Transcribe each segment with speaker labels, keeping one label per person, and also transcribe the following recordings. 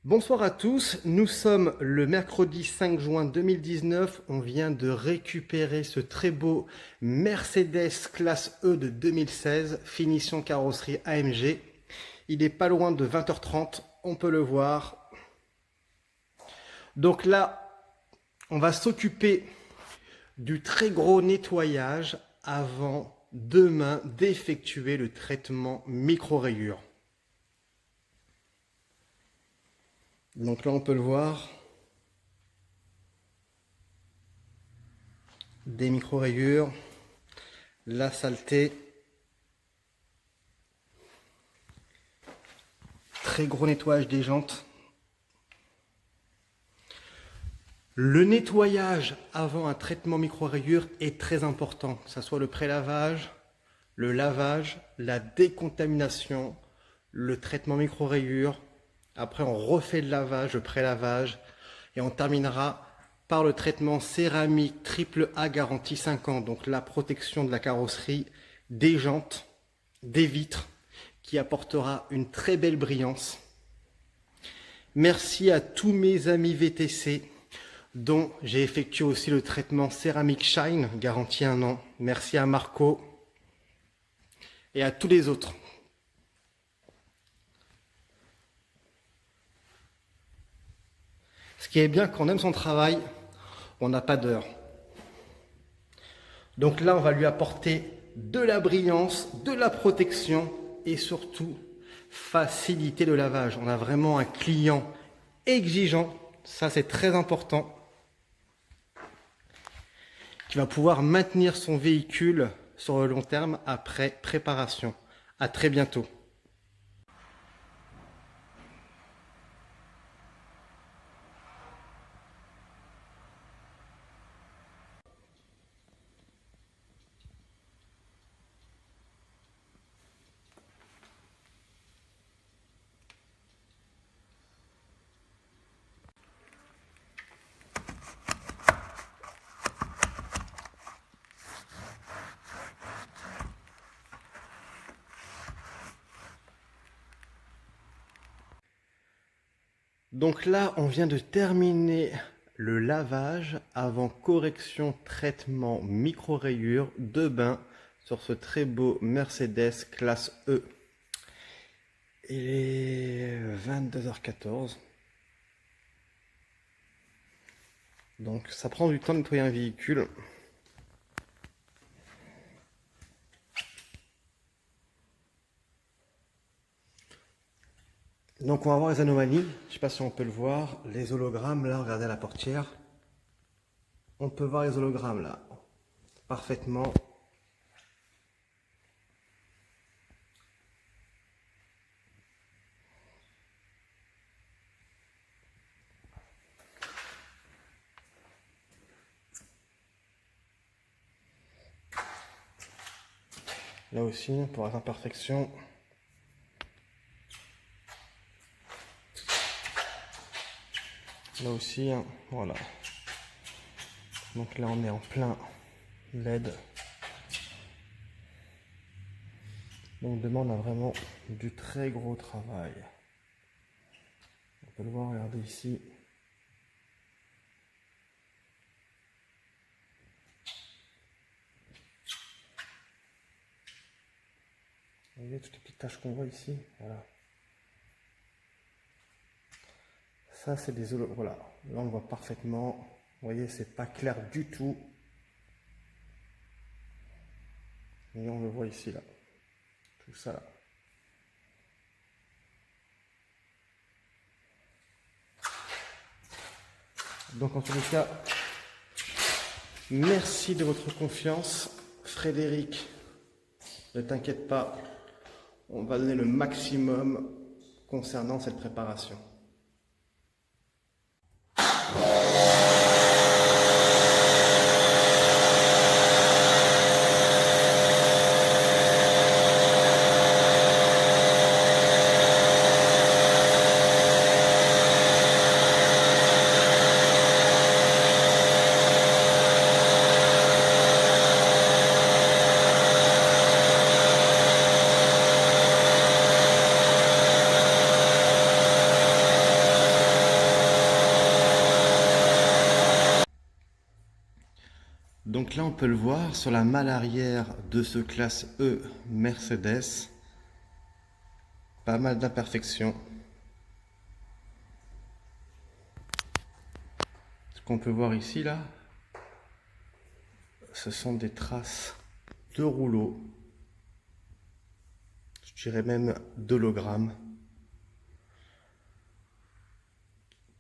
Speaker 1: Bonsoir à tous, nous sommes le mercredi 5 juin 2019, on vient de récupérer ce très beau Mercedes classe E de 2016, finition carrosserie AMG. Il est pas loin de 20h30, on peut le voir. Donc là, on va s'occuper du très gros nettoyage avant demain d'effectuer le traitement micro-rayures. Donc là, on peut le voir. Des micro-rayures. La saleté. Très gros nettoyage des jantes. Le nettoyage avant un traitement micro-rayures est très important. Que ce soit le pré-lavage, le lavage, la décontamination, le traitement micro-rayures. Après, on refait le lavage, le pré-lavage. Et on terminera par le traitement céramique triple A garantie 5 ans. Donc la protection de la carrosserie, des jantes, des vitres, qui apportera une très belle brillance. Merci à tous mes amis VTC, dont j'ai effectué aussi le traitement céramique Shine, garantie 1 an. Merci à Marco et à tous les autres. Ce qui est bien, quand on aime son travail, on n'a pas d'heure. Donc là, on va lui apporter de la brillance, de la protection et surtout faciliter le lavage. On a vraiment un client exigeant, ça c'est très important, qui va pouvoir maintenir son véhicule sur le long terme après préparation. À très bientôt. Donc là, on vient de terminer le lavage avant correction traitement micro-rayures de bain sur ce très beau Mercedes classe E. Il est 22h14. Donc ça prend du temps de nettoyer un véhicule. Donc on va voir les anomalies, je ne sais pas si on peut le voir, les hologrammes là, regardez à la portière. On peut voir les hologrammes là, parfaitement. Là aussi, pour les imperfections. Là aussi, hein, voilà. Donc là, on est en plein LED. Donc demain, on a vraiment du très gros travail. On peut le voir, regardez ici. Vous voyez toutes les petites taches qu'on voit ici, voilà. Ça, c'est des hologrammes. Voilà, là on le voit parfaitement. Vous voyez, c'est pas clair du tout. Et on le voit ici, là. Tout ça, là. Donc, en tous les cas, merci de votre confiance. Frédéric, ne t'inquiète pas. On va donner le maximum concernant cette préparation. Donc là on peut le voir sur la malle arrière de ce classe E Mercedes, pas mal d'imperfections. Ce qu'on peut voir ici là, ce sont des traces de rouleaux, je dirais même d'hologrammes,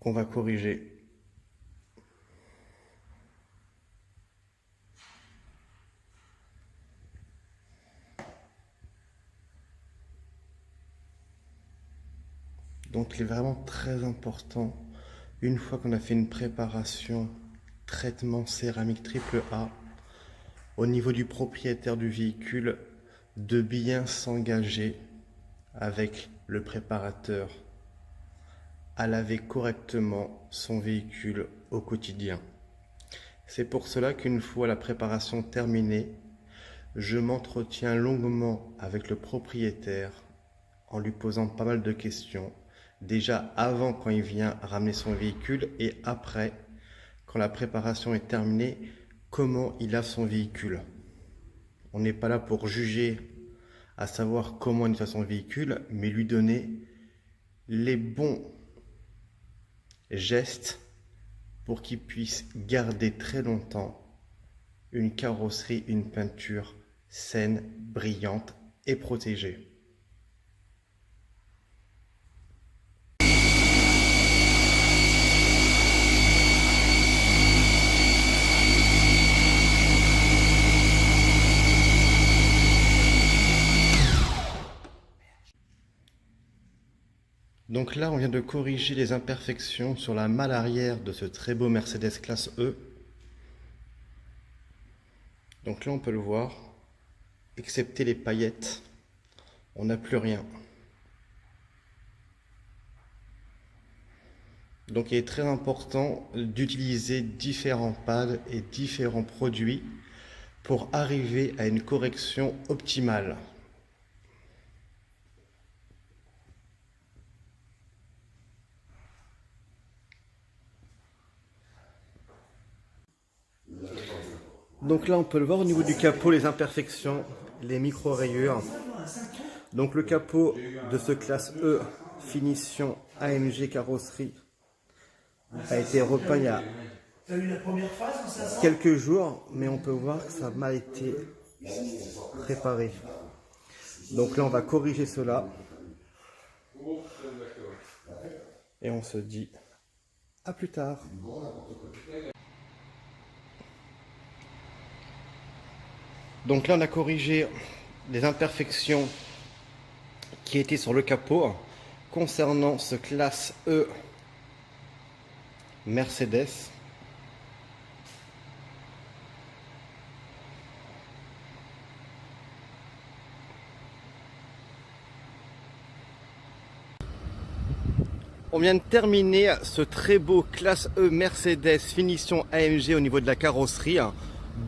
Speaker 1: qu'on va corriger. Donc il est vraiment très important, une fois qu'on a fait une préparation traitement céramique triple A, au niveau du propriétaire du véhicule, de bien s'engager avec le préparateur à laver correctement son véhicule au quotidien. C'est pour cela qu'une fois la préparation terminée, je m'entretiens longuement avec le propriétaire en lui posant pas mal de questions, déjà avant quand il vient ramener son véhicule et après, quand la préparation est terminée, comment il lave son véhicule. On n'est pas là pour juger, à savoir comment il nettoie son véhicule, mais lui donner les bons gestes pour qu'il puisse garder très longtemps une carrosserie, une peinture saine, brillante et protégée. Donc là, on vient de corriger les imperfections sur la malle arrière de ce très beau Mercedes classe E. Donc là, on peut le voir, excepté les paillettes, on n'a plus rien. Donc il est très important d'utiliser différents pads et différents produits pour arriver à une correction optimale. Donc là on peut le voir au niveau du capot, les imperfections, les micro-rayures. Donc le capot de ce classe E finition AMG carrosserie a été repeint il y a quelques jours, mais on peut voir que ça a mal été préparé. Donc là on va corriger cela et on se dit à plus tard. Donc là on a corrigé les imperfections qui étaient sur le capot concernant ce classe E Mercedes. On vient de terminer ce très beau classe E Mercedes finition AMG au niveau de la carrosserie,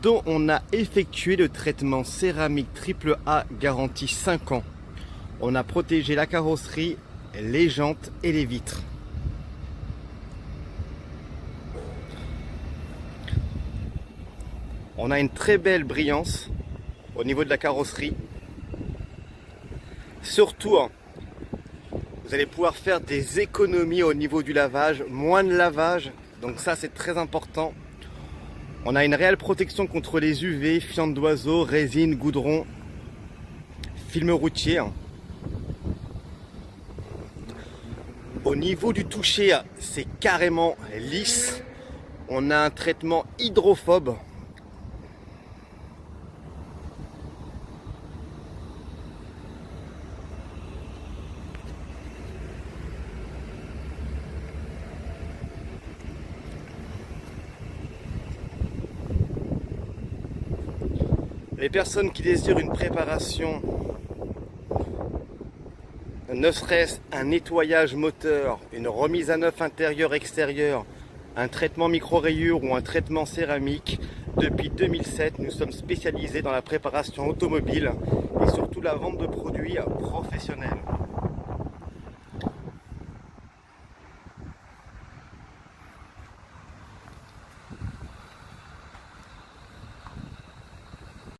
Speaker 1: dont on a effectué le traitement céramique triple A garantie 5 ans. On a protégé la carrosserie, les jantes et les vitres. On a une très belle brillance au niveau de la carrosserie. Surtout, vous allez pouvoir faire des économies au niveau du lavage, moins de lavage, donc ça c'est très important. On a une réelle protection contre les UV, fientes d'oiseaux, résine, goudron, film routier. Au niveau du toucher, c'est carrément lisse. On a un traitement hydrophobe. Les personnes qui désirent une préparation, ne serait-ce un nettoyage moteur, une remise à neuf intérieur-extérieur, un traitement micro-rayures ou un traitement céramique, depuis 2007, nous sommes spécialisés dans la préparation automobile et surtout la vente de produits professionnels.